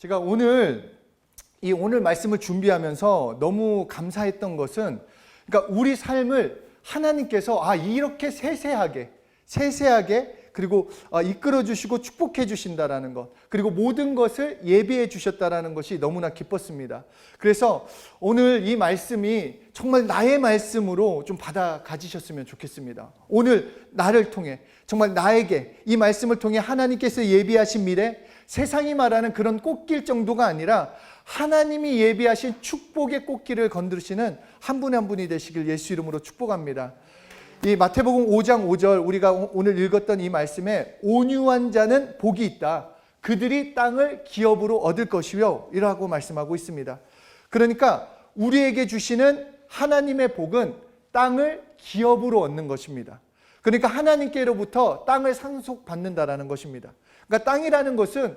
제가 오늘 말씀을 준비하면서 너무 감사했던 것은, 그러니까 우리 삶을 하나님께서 이렇게 세세하게 그리고 이끌어 주시고 축복해 주신다라는 것, 그리고 모든 것을 예비해 주셨다라는 것이 너무나 기뻤습니다. 그래서 오늘 이 말씀이 정말 나의 말씀으로 좀 받아 가지셨으면 좋겠습니다. 오늘 나를 통해, 정말 나에게 이 말씀을 통해 하나님께서 예비하신 미래, 세상이 말하는 그런 꽃길 정도가 아니라 하나님이 예비하신 축복의 꽃길을 건드리시는 한 분 한 분이 되시길 예수 이름으로 축복합니다. 이 마태복음 5장 5절, 우리가 오늘 읽었던 이 말씀에 온유한 자는 복이 있다, 그들이 땅을 기업으로 얻을 것이요 이라고 말씀하고 있습니다. 그러니까 우리에게 주시는 하나님의 복은 땅을 기업으로 얻는 것입니다. 그러니까 하나님께로부터 땅을 상속받는다라는 것입니다. 그러니까 땅이라는 것은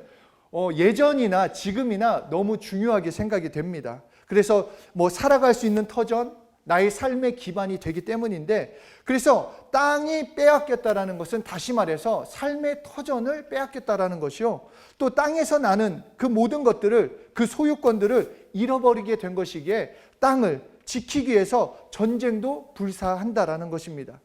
예전이나 지금이나 너무 중요하게 생각이 됩니다. 그래서 살아갈 수 있는 터전, 나의 삶의 기반이 되기 때문인데, 그래서 땅이 빼앗겼다라는 것은 다시 말해서 삶의 터전을 빼앗겼다라는 것이요, 또 땅에서 나는 그 모든 것들을, 그 소유권들을 잃어버리게 된 것이기에 땅을 지키기 위해서 전쟁도 불사한다라는 것입니다.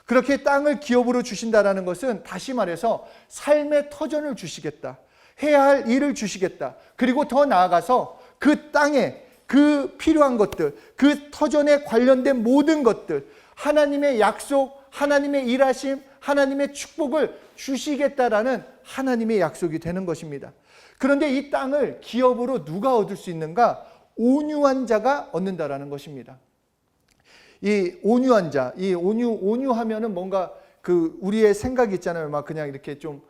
그렇게 땅을 기업으로 주신다라는 것은 다시 말해서 삶의 터전을 주시겠다, 해야 할 일을 주시겠다, 그리고 더 나아가서 그 땅에 그 필요한 것들, 그 터전에 관련된 모든 것들, 하나님의 약속, 하나님의 일하심, 하나님의 축복을 주시겠다라는 하나님의 약속이 되는 것입니다. 그런데 이 땅을 기업으로 누가 얻을 수 있는가? 온유한 자가 얻는다라는 것입니다. 이 온유한 자, 이 온유하면은 뭔가 우리의 생각이 있잖아요. 막 그냥 이렇게 좀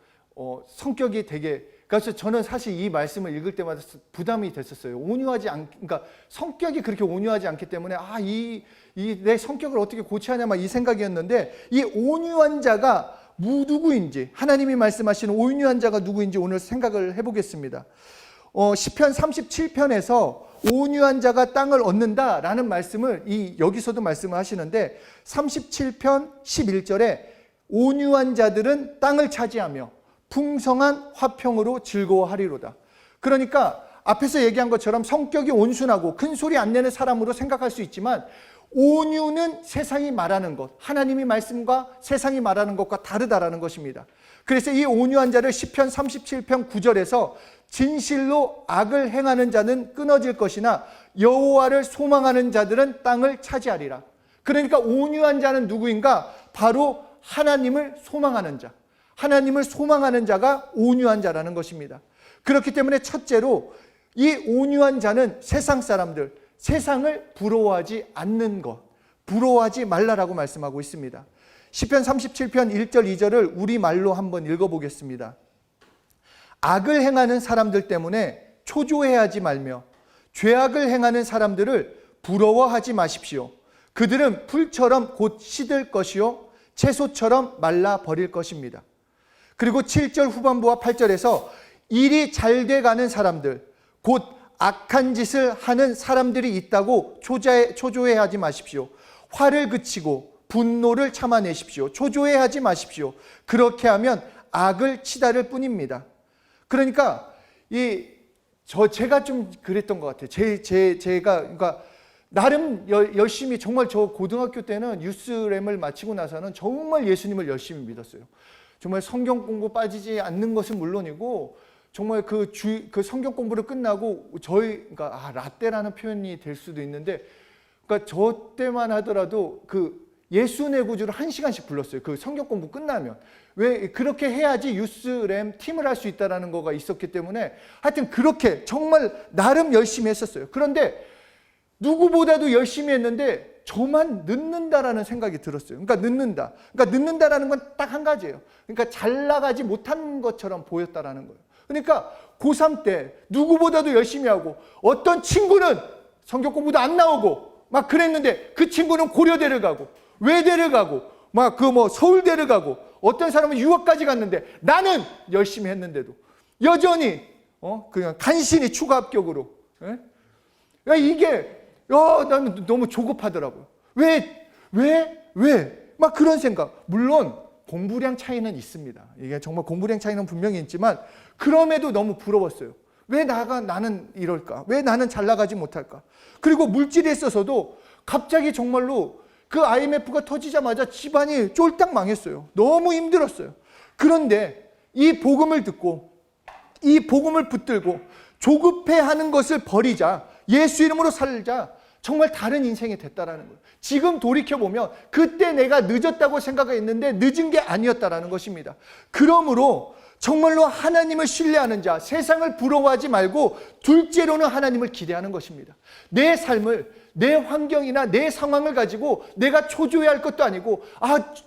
성격이 되게, 그래서 저는 사실 이 말씀을 읽을 때마다 부담이 됐었어요. 그러니까 성격이 그렇게 온유하지 않기 때문에 내 성격을 어떻게 고쳐야 하냐, 막 이 생각이었는데, 이 온유한 자가 누구인지, 하나님이 말씀하시는 온유한 자가 누구인지 오늘 생각을 해보겠습니다. 시편 37편에서 온유한 자가 땅을 얻는다라는 말씀을 여기서도 말씀을 하시는데, 37편 11절에 온유한 자들은 땅을 차지하며 풍성한 화평으로 즐거워하리로다. 그러니까 앞에서 얘기한 것처럼 성격이 온순하고 큰 소리 안 내는 사람으로 생각할 수 있지만, 온유는 세상이 말하는 것, 하나님이 말씀과 세상이 말하는 것과 다르다라는 것입니다. 그래서 이 온유한 자를 시편 37편 9절에서 진실로 악을 행하는 자는 끊어질 것이나 여호와를 소망하는 자들은 땅을 차지하리라. 그러니까 온유한 자는 누구인가? 바로 하나님을 소망하는 자, 하나님을 소망하는 자가 온유한 자라는 것입니다. 그렇기 때문에 첫째로 이 온유한 자는 세상 사람들, 세상을 부러워하지 않는 것, 부러워하지 말라라고 말씀하고 있습니다. 시편 37편 1절 2절을 우리말로 한번 읽어보겠습니다. 악을 행하는 사람들 때문에 초조해하지 말며 죄악을 행하는 사람들을 부러워하지 마십시오. 그들은 풀처럼 곧 시들 것이요 채소처럼 말라 버릴 것입니다. 그리고 7절 후반부와 8절에서 일이 잘 돼가는 사람들, 곧 악한 짓을 하는 사람들이 있다고 초조해하지 마십시오. 화를 그치고 분노를 참아내십시오. 초조해하지 마십시오. 그렇게 하면 악을 치달을 뿐입니다. 그러니까 제가 좀 그랬던 것 같아요. 제가 그러니까 나름 열심히, 정말 저 고등학교 때는 유스램을 마치고 나서는 정말 예수님을 열심히 믿었어요. 정말 성경 공부 빠지지 않는 것은 물론이고, 정말 그 성경 공부를 끝나고 그러니까 라떼라는 표현이 될 수도 있는데, 그러니까 저 때만 하더라도 예수 내 구주를 1시간씩 불렀어요. 그 성경 공부 끝나면. 왜 그렇게 해야지 유스램 팀을 할 수 있다라는 거가 있었기 때문에, 하여튼 그렇게 정말 나름 열심히 했었어요. 그런데 누구보다도 열심히 했는데 저만 늦는다라는 생각이 들었어요. 그러니까 늦는다라는 건 딱 한 가지예요. 그러니까 잘 나가지 못한 것처럼 보였다라는 거예요. 그러니까 고3 때 누구보다도 열심히 하고, 어떤 친구는 성경 공부도 안 나오고 막 그랬는데, 그 친구는 고려대를 가고 외대를 가고 막 서울대를 가고, 어떤 사람은 유학까지 갔는데, 나는 열심히 했는데도 여전히 그냥 간신히 추가 합격으로. 이게 나는 너무 조급하더라고요. 왜? 막 그런 생각. 물론 공부량 차이는 있습니다. 이게 정말 공부량 차이는 분명히 있지만, 그럼에도 너무 부러웠어요. 왜 나는 이럴까? 왜 나는 잘 나가지 못할까? 그리고 물질에 있어서도 갑자기 정말로 그 IMF가 터지자마자 집안이 쫄딱 망했어요. 너무 힘들었어요. 그런데 이 복음을 듣고 이 복음을 붙들고 조급해하는 것을 버리자, 예수 이름으로 살자, 정말 다른 인생이 됐다라는 거예요. 지금 돌이켜보면 그때 내가 늦었다고 생각했는데 늦은 게 아니었다라는 것입니다. 그러므로 정말로 하나님을 신뢰하는 자, 세상을 부러워하지 말고 둘째로는 하나님을 기대하는 것입니다. 내 삶을, 내 환경이나 내 상황을 가지고 내가 초조해할 것도 아니고,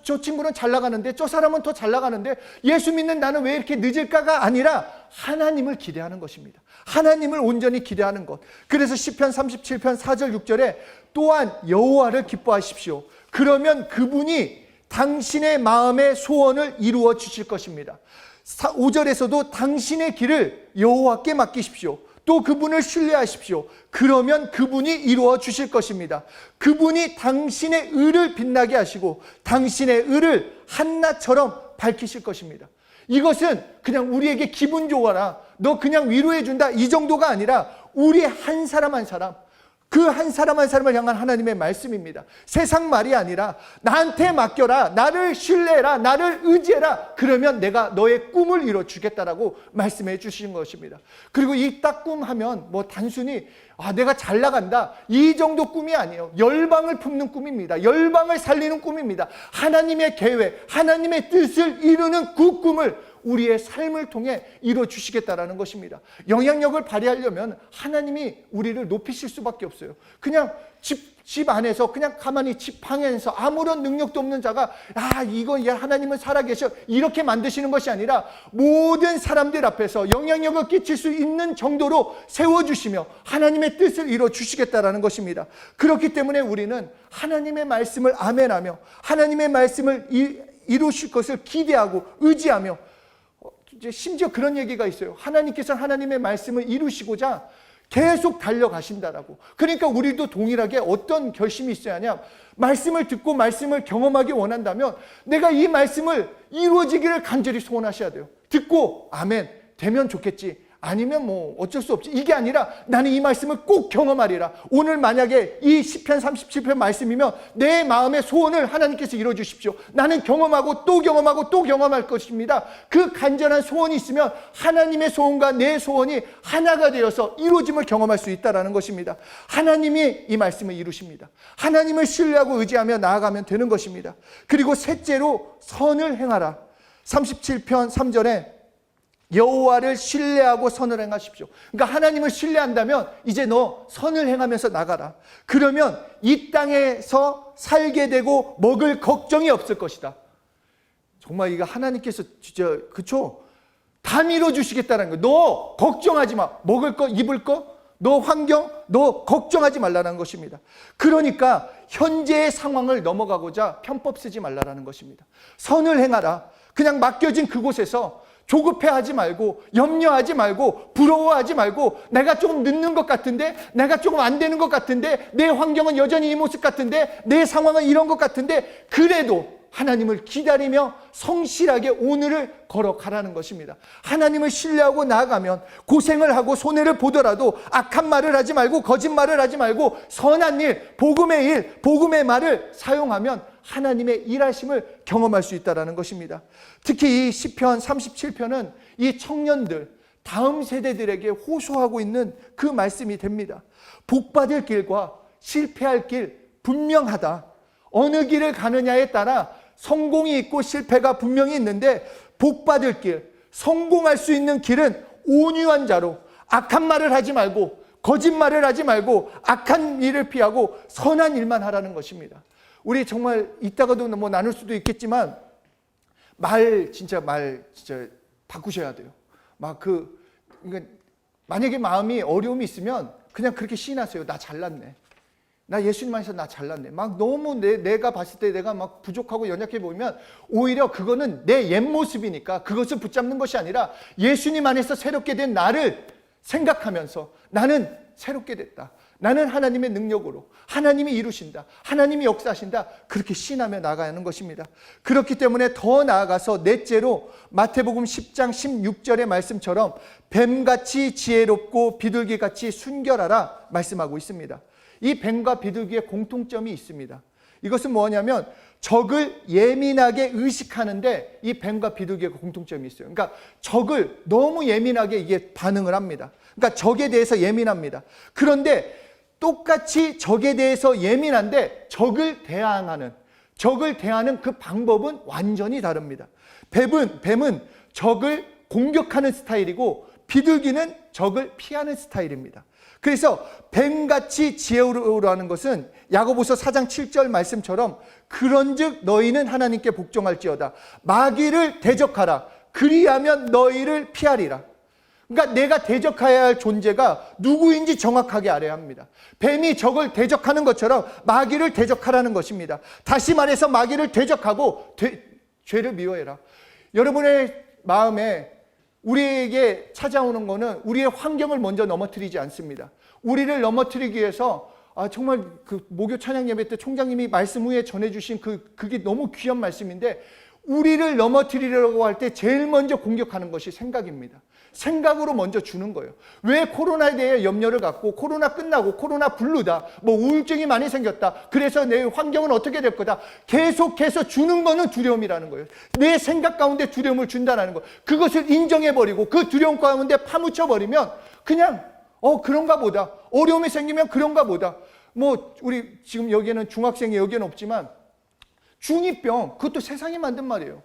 저 친구는 잘 나가는데, 저 사람은 더 잘 나가는데 예수 믿는 나는 왜 이렇게 늦을까가 아니라 하나님을 기대하는 것입니다. 하나님을 온전히 기대하는 것. 그래서 시편 37편 4절 6절에 또한 여호와를 기뻐하십시오. 그러면 그분이 당신의 마음의 소원을 이루어 주실 것입니다. 5절에서도 당신의 길을 여호와께 맡기십시오. 또 그분을 신뢰하십시오. 그러면 그분이 이루어 주실 것입니다. 그분이 당신의 의를 빛나게 하시고 당신의 의를 한낮처럼 밝히실 것입니다. 이것은 그냥 우리에게 기분 좋아라, 너 그냥 위로해 준다, 이 정도가 아니라 우리 한 사람 한 사람, 그 한 사람 한 사람을 향한 하나님의 말씀입니다. 세상 말이 아니라 나한테 맡겨라, 나를 신뢰해라, 나를 의지해라, 그러면 내가 너의 꿈을 이뤄 주겠다라고 말씀해 주신 것입니다. 그리고 이 딱 꿈 하면 뭐 단순히 내가 잘 나간다, 이 정도 꿈이 아니에요. 열방을 품는 꿈입니다. 열방을 살리는 꿈입니다. 하나님의 계획, 하나님의 뜻을 이루는 그 꿈을 우리의 삶을 통해 이루어 주시겠다라는 것입니다. 영향력을 발휘하려면 하나님이 우리를 높이실 수밖에 없어요. 그냥 집 안에서 그냥 가만히 집 방에서 아무런 능력도 없는 자가 이거 하나님은 살아계셔 이렇게 만드시는 것이 아니라 모든 사람들 앞에서 영향력을 끼칠 수 있는 정도로 세워주시며 하나님의 뜻을 이루어 주시겠다라는 것입니다. 그렇기 때문에 우리는 하나님의 말씀을 아멘하며 하나님의 말씀을 이루실 것을 기대하고 의지하며, 이제 심지어 그런 얘기가 있어요. 하나님께서 하나님의 말씀을 이루시고자 계속 달려가신다라고. 그러니까 우리도 동일하게 어떤 결심이 있어야 하냐, 말씀을 듣고 말씀을 경험하기 원한다면 내가 이 말씀을 이루어지기를 간절히 소원하셔야 돼요. 듣고 아멘 되면 좋겠지, 아니면 뭐 어쩔 수 없지, 이게 아니라 나는 이 말씀을 꼭 경험하리라. 오늘 만약에 이 시편 37편 말씀이면 내 마음의 소원을 하나님께서 이루어 주십시오. 나는 경험하고 또 경험하고 또 경험할 것입니다. 그 간절한 소원이 있으면 하나님의 소원과 내 소원이 하나가 되어서 이루어짐을 경험할 수 있다는 것입니다. 하나님이 이 말씀을 이루십니다. 하나님을 신뢰하고 의지하며 나아가면 되는 것입니다. 그리고 셋째로 선을 행하라. 37편 3절에 여호와를 신뢰하고 선을 행하십시오. 그러니까 하나님을 신뢰한다면 이제 너 선을 행하면서 나가라. 그러면 이 땅에서 살게 되고 먹을 걱정이 없을 것이다. 정말 이거 하나님께서 진짜 그쵸? 다 밀어주시겠다는 거예요. 너 걱정하지 마. 먹을 거, 입을 거, 너 환경, 너 걱정하지 말라는 것입니다. 그러니까 현재의 상황을 넘어가고자 편법 쓰지 말라는 것입니다. 선을 행하라. 그냥 맡겨진 그곳에서 조급해하지 말고, 염려하지 말고, 부러워하지 말고, 내가 조금 늦는 것 같은데, 내가 조금 안 되는 것 같은데, 내 환경은 여전히 이 모습 같은데, 내 상황은 이런 것 같은데, 그래도 하나님을 기다리며 성실하게 오늘을 걸어가라는 것입니다. 하나님을 신뢰하고 나아가면 고생을 하고 손해를 보더라도 악한 말을 하지 말고, 거짓말을 하지 말고, 선한 일, 복음의 말을 사용하면 하나님의 일하심을 경험할 수 있다는 것입니다. 특히 이 시편 37편은 이 청년들, 다음 세대들에게 호소하고 있는 그 말씀이 됩니다. 복받을 길과 실패할 길 분명하다. 어느 길을 가느냐에 따라 성공이 있고 실패가 분명히 있는데, 복받을 길, 성공할 수 있는 길은 온유한 자로 악한 말을 하지 말고, 거짓말을 하지 말고, 악한 일을 피하고 선한 일만 하라는 것입니다. 우리 정말 이따가도 뭐 나눌 수도 있겠지만 말 진짜 바꾸셔야 돼요. 그러니까 만약에 마음이 어려움이 있으면 그냥 그렇게 시인하세요. 나 잘났네. 나 예수님 안에서 나 잘났네. 막 너무 내가 봤을 때 내가 막 부족하고 연약해 보이면 오히려 그거는 내 옛 모습이니까 그것을 붙잡는 것이 아니라 예수님 안에서 새롭게 된 나를 생각하면서 나는 새롭게 됐다. 나는 하나님의 능력으로, 하나님이 이루신다, 하나님이 역사하신다, 그렇게 신하며 나가는 것입니다. 그렇기 때문에 더 나아가서 넷째로 마태복음 10장 16절의 말씀처럼 뱀같이 지혜롭고 비둘기같이 순결하라 말씀하고 있습니다. 이 뱀과 비둘기의 공통점이 있습니다. 이것은 뭐냐면 적을 예민하게 의식하는데 이 뱀과 비둘기의 공통점이 있어요. 그러니까 적을 너무 예민하게 이게 반응을 합니다. 그러니까 적에 대해서 예민합니다. 그런데 똑같이 적에 대해서 예민한데 적을 대하는 그 방법은 완전히 다릅니다. 뱀은 적을 공격하는 스타일이고 비둘기는 적을 피하는 스타일입니다. 그래서 뱀같이 지혜로우라는 것은 야고보서 4장 7절 말씀처럼 그런즉 너희는 하나님께 복종할지어다 마귀를 대적하라 그리하면 너희를 피하리라. 그러니까 내가 대적해야 할 존재가 누구인지 정확하게 알아야 합니다. 뱀이 적을 대적하는 것처럼 마귀를 대적하라는 것입니다. 다시 말해서 마귀를 대적하고 죄를 미워해라. 여러분의 마음에 우리에게 찾아오는 것은 우리의 환경을 먼저 넘어뜨리지 않습니다. 우리를 넘어뜨리기 위해서 정말 그 목요 찬양 예배 때 총장님이 말씀 후에 전해주신 그게 너무 귀한 말씀인데 우리를 넘어뜨리려고 할 때 제일 먼저 공격하는 것이 생각입니다. 생각으로 먼저 주는 거예요. 왜 코로나에 대해 염려를 갖고 코로나 끝나고 코로나 블루다, 우울증이 많이 생겼다, 그래서 내 환경은 어떻게 될 거다, 계속해서 주는 거는 두려움이라는 거예요. 내 생각 가운데 두려움을 준다는 거, 그것을 인정해버리고 그 두려움 가운데 파묻혀버리면 그냥 그런가 보다, 어려움이 생기면 그런가 보다. 우리 지금 여기에는 중학생이 여기에는 없지만 중2병, 그것도 세상이 만든 말이에요.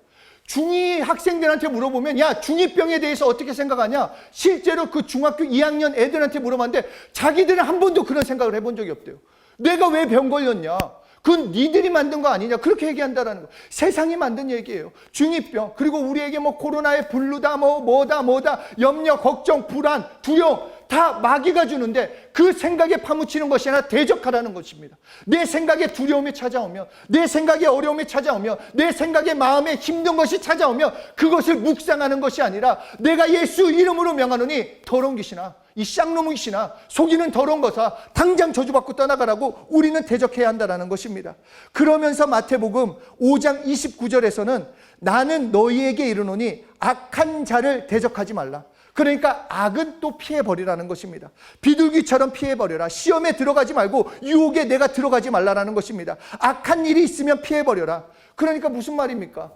중2 학생들한테 물어보면 야 중2병에 대해서 어떻게 생각하냐, 실제로 그 중학교 2학년 애들한테 물어봤는데 자기들은 한 번도 그런 생각을 해본 적이 없대요. 내가 왜 병 걸렸냐, 그건 니들이 만든 거 아니냐, 그렇게 얘기한다라는 거. 세상이 만든 얘기예요. 중2병, 그리고 우리에게 코로나의 블루다, 뭐다, 염려, 걱정, 불안, 두려움 다 마귀가 주는데 그 생각에 파묻히는 것이 아니라 대적하라는 것입니다. 내 생각에 두려움이 찾아오면, 내 생각에 어려움이 찾아오면, 내 생각에 마음에 힘든 것이 찾아오면 그것을 묵상하는 것이 아니라 내가 예수 이름으로 명하노니 더러운 귀신아, 이 쌍놈의 귀신아, 속이는 더러운 것아, 당장 저주받고 떠나가라고 우리는 대적해야 한다는 것입니다. 그러면서 마태복음 5장 29절에서는 나는 너희에게 이르노니 악한 자를 대적하지 말라. 그러니까 악은 또 피해버리라는 것입니다. 비둘기처럼 피해버려라. 시험에 들어가지 말고 유혹에 내가 들어가지 말라라는 것입니다. 악한 일이 있으면 피해버려라. 그러니까 무슨 말입니까?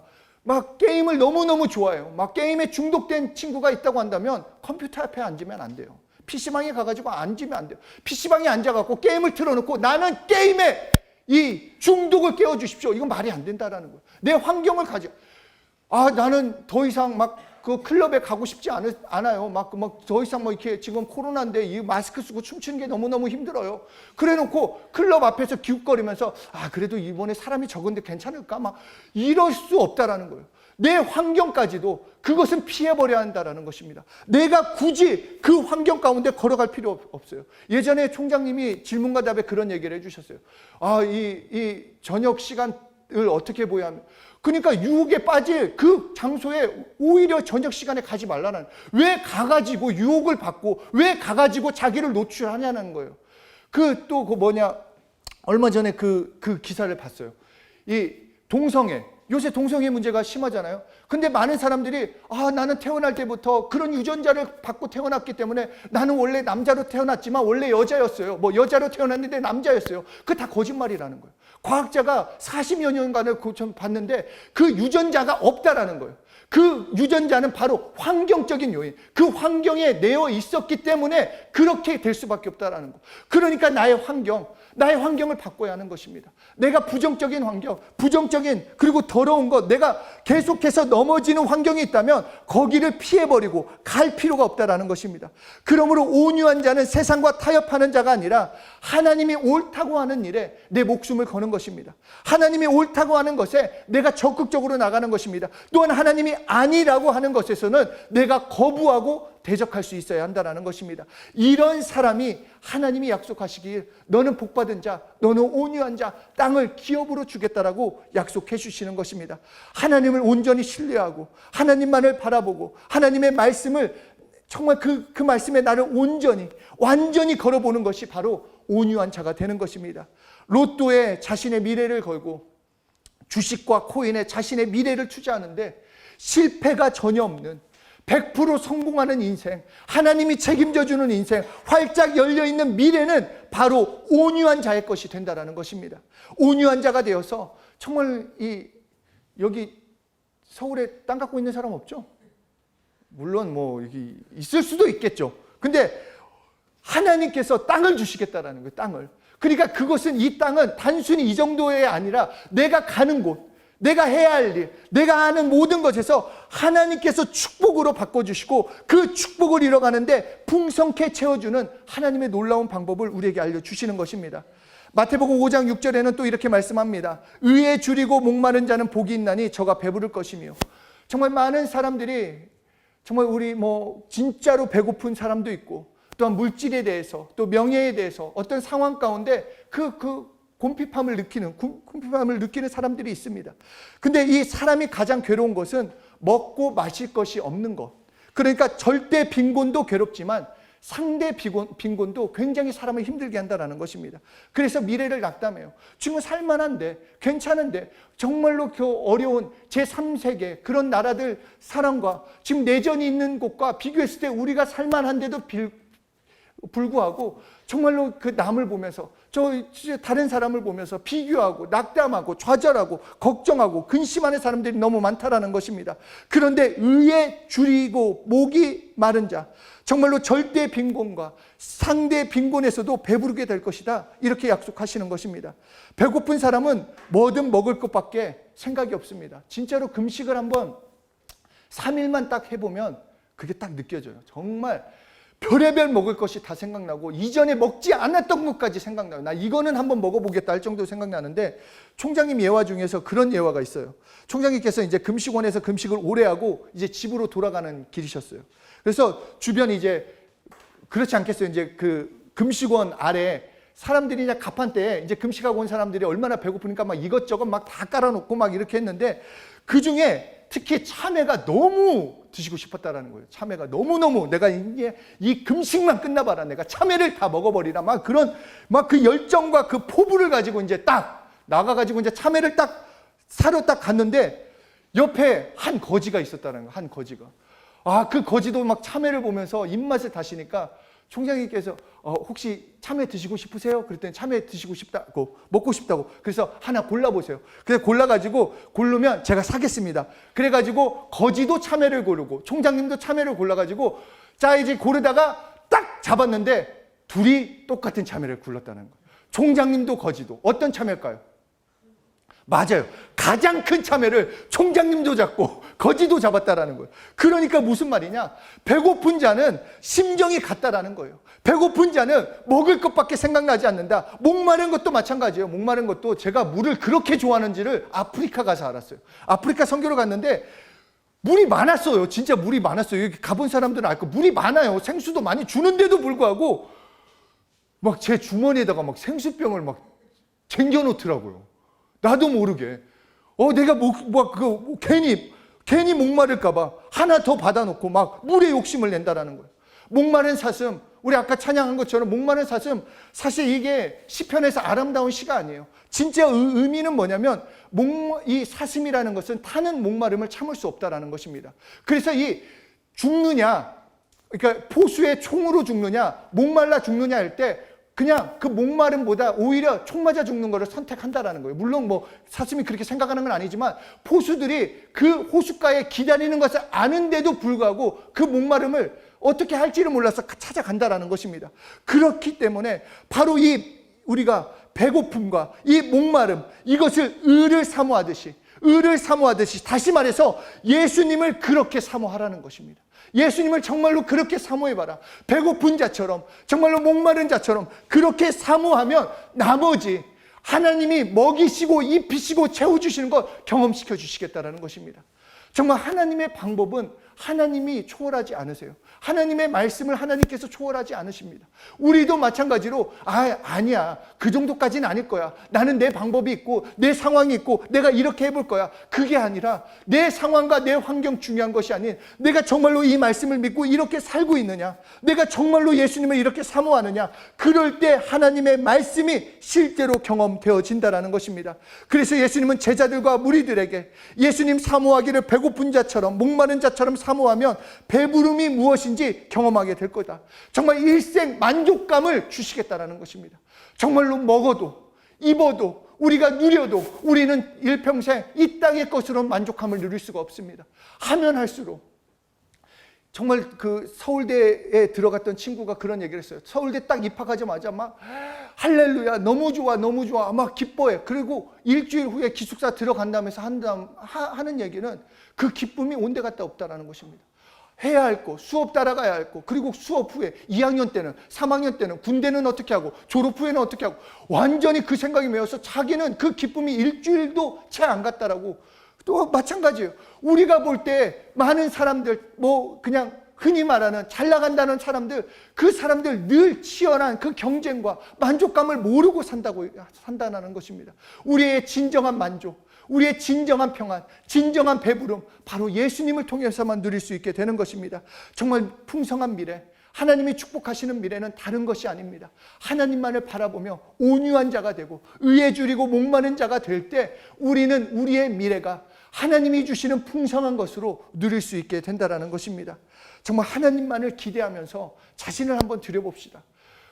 게임을 너무너무 좋아해요. 게임에 중독된 친구가 있다고 한다면 컴퓨터 앞에 앉으면 안 돼요. PC방에 가가지고 앉으면 안 돼요. PC방에 앉아갖고 게임을 틀어놓고 나는 게임에 이 중독을 깨워주십시오, 이건 말이 안 된다라는 거예요. 내 환경을 나는 더 이상 그 클럽에 가고 싶지 않아요. 더 이상 이렇게 지금 코로나인데 이 마스크 쓰고 춤추는 게 너무너무 힘들어요. 그래 놓고 클럽 앞에서 기웃거리면서 그래도 이번에 사람이 적은데 괜찮을까? 이럴 수 없다라는 거예요. 내 환경까지도 그것은 피해버려야 한다라는 것입니다. 내가 굳이 그 환경 가운데 걸어갈 필요 없어요. 예전에 총장님이 질문과 답에 그런 얘기를 해주셨어요. 이 저녁 시간을 어떻게 보여야 합니까? 그러니까 유혹에 빠질 그 장소에 오히려 저녁 시간에 가지 말라는, 왜 가가지고 유혹을 받고 왜 가가지고 자기를 노출하냐는 거예요. 얼마 전에 그 기사를 봤어요. 이 동성애, 요새 동성애 문제가 심하잖아요. 근데 많은 사람들이 나는 태어날 때부터 그런 유전자를 받고 태어났기 때문에 나는 원래 남자로 태어났지만 원래 여자였어요. 여자로 태어났는데 남자였어요. 그거 다 거짓말이라는 거예요. 과학자가 40여 년간을 봤는데 그 유전자가 없다라는 거예요. 그 유전자는 바로 환경적인 요인, 그 환경에 내어 있었기 때문에 그렇게 될 수밖에 없다라는 거. 그러니까 나의 환경을 바꿔야 하는 것입니다. 내가 부정적인 환경, 그리고 더러운 것, 내가 계속해서 넘어지는 환경이 있다면 거기를 피해버리고 갈 필요가 없다라는 것입니다. 그러므로 온유한 자는 세상과 타협하는 자가 아니라 하나님이 옳다고 하는 일에 내 목숨을 거는 것입니다. 하나님이 옳다고 하는 것에 내가 적극적으로 나가는 것입니다. 또한 하나님이 아니라고 하는 것에서는 내가 거부하고 대적할 수 있어야 한다는 것입니다. 이런 사람이 하나님이 약속하시길 너는 복받은 자, 너는 온유한 자, 땅을 기업으로 주겠다라고 약속해 주시는 것입니다. 하나님을 온전히 신뢰하고 하나님만을 바라보고 하나님의 말씀을 정말 그 말씀에 나를 완전히 걸어보는 것이 바로 온유한 자가 되는 것입니다. 로또에 자신의 미래를 걸고 주식과 코인에 자신의 미래를 투자하는데 실패가 전혀 없는 100% 성공하는 인생, 하나님이 책임져주는 인생, 활짝 열려있는 미래는 바로 온유한 자의 것이 된다는 것입니다. 온유한 자가 되어서 정말 여기 서울에 땅 갖고 있는 사람 없죠? 물론 뭐 여기 있을 수도 있겠죠. 근데 하나님께서 땅을 주시겠다라는 거예요. 땅을. 그러니까 그것은, 이 땅은 단순히 이 정도의 아니라 내가 가는 곳, 내가 해야 할 일, 내가 하는 모든 것에서 하나님께서 축복으로 바꿔주시고 그 축복을 이뤄가는데 풍성케 채워주는 하나님의 놀라운 방법을 우리에게 알려주시는 것입니다. 마태복음 5장 6절에는 또 이렇게 말씀합니다. 의에 줄이고 목마른 자는 복이 있나니 저가 배부를 것이며. 정말 많은 사람들이, 정말 우리 진짜로 배고픈 사람도 있고, 또한 물질에 대해서, 또 명예에 대해서 어떤 상황 가운데 궁핍함을 느끼는 사람들이 있습니다. 근데 이 사람이 가장 괴로운 것은 먹고 마실 것이 없는 것. 그러니까 절대 빈곤도 괴롭지만 상대 빈곤도 굉장히 사람을 힘들게 한다는 것입니다. 그래서 미래를 낙담해요. 지금 살만한데, 괜찮은데, 정말로 그 어려운 제3세계 그런 나라들 사람과 지금 내전이 있는 곳과 비교했을 때 우리가 살만한데도 불구하고 정말로 그 남을 보면서, 다른 사람을 보면서 비교하고 낙담하고 좌절하고 걱정하고 근심하는 사람들이 너무 많다라는 것입니다. 그런데 의에 줄이고 목이 마른 자, 정말로 절대 빈곤과 상대 빈곤에서도 배부르게 될 것이다, 이렇게 약속하시는 것입니다. 배고픈 사람은 뭐든 먹을 것밖에 생각이 없습니다. 진짜로 금식을 한번 3일만 딱 해보면 그게 딱 느껴져요. 정말 별의별 먹을 것이 다 생각나고 이전에 먹지 않았던 것까지 생각나요. 나 이거는 한번 먹어보겠다 할 정도로 생각나는데, 총장님 예화 중에서 그런 예화가 있어요. 총장님께서 이제 금식원에서 금식을 오래 하고 이제 집으로 돌아가는 길이셨어요. 그래서 주변 이제 그렇지 않겠어요. 이제 그 금식원 아래 사람들이 이제 가판대에 이제 금식하고 온 사람들이 얼마나 배고프니까 막 이것저것 막 다 깔아놓고 막 이렇게 했는데, 그 중에 특히 참외가 너무 드시고 싶었다라는 거예요. 참외가 너무너무, 내가 이 금식만 끝나봐라, 내가 참외를 다 먹어버리라, 막 그 열정과 그 포부를 가지고 이제 딱 나가가지고 이제 참외를 딱 사러 딱 갔는데 옆에 한 거지가 있었다는 거예요. 한 거지가. 그 거지도 막 참외를 보면서 입맛을 다시니까 총장님께서 혹시 참외 드시고 싶으세요? 그랬더니 참외 드시고 싶다고, 먹고 싶다고. 그래서 하나 골라보세요. 그래서 고르면 제가 사겠습니다. 그래가지고 거지도 참외를 고르고 총장님도 참외를 골라가지고, 자 이제 고르다가 딱 잡았는데 둘이 똑같은 참외를 굴렀다는 거예요. 총장님도 거지도. 어떤 참외일까요? 맞아요. 가장 큰 참외를 총장님도 잡고 거지도 잡았다라는 거예요. 그러니까 무슨 말이냐? 배고픈 자는 심정이 같다라는 거예요. 배고픈 자는 먹을 것밖에 생각나지 않는다. 목마른 것도 마찬가지예요. 목마른 것도 제가 물을 그렇게 좋아하는지를 아프리카 가서 알았어요. 아프리카 선교를 갔는데 물이 많았어요. 진짜 물이 많았어요. 여기 가본 사람들은 알 거예요. 물이 많아요. 생수도 많이 주는데도 불구하고 막 제 주머니에다가 막 생수병을 막 챙겨놓더라고요. 나도 모르게. 내가 괜히 목마를까봐 하나 더 받아놓고 막 물에 욕심을 낸다라는 거예요. 목마른 사슴, 우리 아까 찬양한 것처럼 목마른 사슴, 사실 이게 시편에서 아름다운 시가 아니에요. 진짜 의미는 뭐냐면, 이 사슴이라는 것은 타는 목마름을 참을 수 없다라는 것입니다. 그래서 이 죽느냐, 그러니까 포수의 총으로 죽느냐, 목말라 죽느냐 할 때 그냥 그 목마름보다 오히려 총 맞아 죽는 것을 선택한다라는 거예요. 물론 사슴이 그렇게 생각하는 건 아니지만, 포수들이 그 호숫가에 기다리는 것을 아는데도 불구하고 그 목마름을 어떻게 할지를 몰라서 찾아간다라는 것입니다. 그렇기 때문에 바로 우리가 배고픔과 이 목마름, 이것을 의를 사모하듯이, 다시 말해서 예수님을 그렇게 사모하라는 것입니다. 예수님을 정말로 그렇게 사모해봐라. 배고픈 자처럼, 정말로 목마른 자처럼 그렇게 사모하면 나머지 하나님이 먹이시고 입히시고 채워주시는 것 경험시켜 주시겠다라는 것입니다. 정말 하나님의 방법은 하나님이 초월하지 않으세요. 하나님의 말씀을 하나님께서 초월하지 않으십니다. 우리도 마찬가지로 아니야, 그 정도까지는 아닐 거야, 나는 내 방법이 있고 내 상황이 있고 내가 이렇게 해볼 거야. 그게 아니라 내 상황과 내 환경 중요한 것이 아닌 내가 정말로 이 말씀을 믿고 이렇게 살고 있느냐, 내가 정말로 예수님을 이렇게 사모하느냐, 그럴 때 하나님의 말씀이 실제로 경험되어진다라는 것입니다. 그래서 예수님은 제자들과 무리들에게 예수님 사모하기를 배고픈 자처럼 목마른 자처럼 사모하면 배부름이 무엇인지 경험하게 될 거다. 정말 일생 만족감을 주시겠다라는 것입니다. 정말로 먹어도 입어도 우리가 누려도 우리는 일평생 이 땅의 것으로 만족함을 누릴 수가 없습니다. 하면 할수록 정말 그 서울대에 들어갔던 친구가 그런 얘기를 했어요. 서울대 딱 입학하자마자 막 할렐루야, 너무 좋아, 너무 좋아, 막 기뻐해. 그리고 일주일 후에 기숙사 들어간다면서 하는 얘기는 그 기쁨이 온데 갔다 없다라는 것입니다. 해야 할 거, 수업 따라가야 할 거, 그리고 수업 후에 2학년 때는, 3학년 때는, 군대는 어떻게 하고, 졸업 후에는 어떻게 하고, 완전히 그 생각이 메어서 자기는 그 기쁨이 일주일도 채 안 갔다라고. 또 마찬가지예요. 우리가 볼 때 많은 사람들, 그냥 흔히 말하는 잘 나간다는 사람들, 그 사람들 늘 치열한 그 경쟁과 만족감을 모르고 산다는 것입니다. 우리의 진정한 만족, 우리의 진정한 평안, 진정한 배부름, 바로 예수님을 통해서만 누릴 수 있게 되는 것입니다. 정말 풍성한 미래, 하나님이 축복하시는 미래는 다른 것이 아닙니다. 하나님만을 바라보며 온유한 자가 되고 의에 줄이고 목마른 자가 될 때 우리는 우리의 미래가 하나님이 주시는 풍성한 것으로 누릴 수 있게 된다는 것입니다. 정말 하나님만을 기대하면서 자신을 한번 들여봅시다.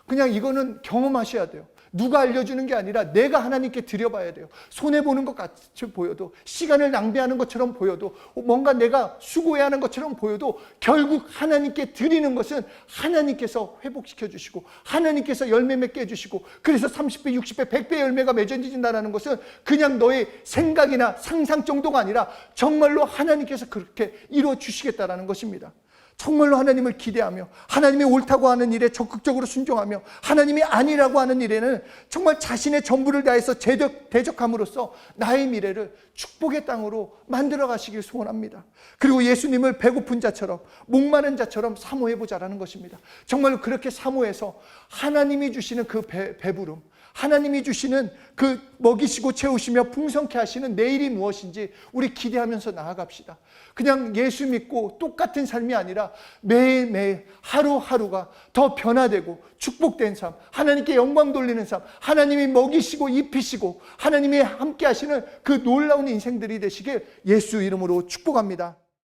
그냥 이거는 경험하셔야 돼요. 누가 알려주는 게 아니라 내가 하나님께 드려봐야 돼요. 손해보는 것 같이 보여도, 시간을 낭비하는 것처럼 보여도, 뭔가 내가 수고해야 하는 것처럼 보여도 결국 하나님께 드리는 것은 하나님께서 회복시켜 주시고 하나님께서 열매 맺게 해주시고, 그래서 30배, 60배, 100배 열매가 맺어진다는 것은 그냥 너의 생각이나 상상 정도가 아니라 정말로 하나님께서 그렇게 이루어 주시겠다는 것입니다. 정말로 하나님을 기대하며 하나님이 옳다고 하는 일에 적극적으로 순종하며 하나님이 아니라고 하는 일에는 정말 자신의 전부를 다해서 대적함으로써 나의 미래를 축복의 땅으로 만들어 가시길 소원합니다. 그리고 예수님을 배고픈 자처럼 목마른 자처럼 사모해보자라는 것입니다. 정말로 그렇게 사모해서 하나님이 주시는 그 배부름, 하나님이 주시는 그 먹이시고 채우시며 풍성케 하시는 내일이 무엇인지 우리 기대하면서 나아갑시다. 그냥 예수 믿고 똑같은 삶이 아니라 매일매일 하루하루가 더 변화되고 축복된 삶, 하나님께 영광 돌리는 삶, 하나님이 먹이시고 입히시고 하나님이 함께 하시는 그 놀라운 인생들이 되시길 예수 이름으로 축복합니다.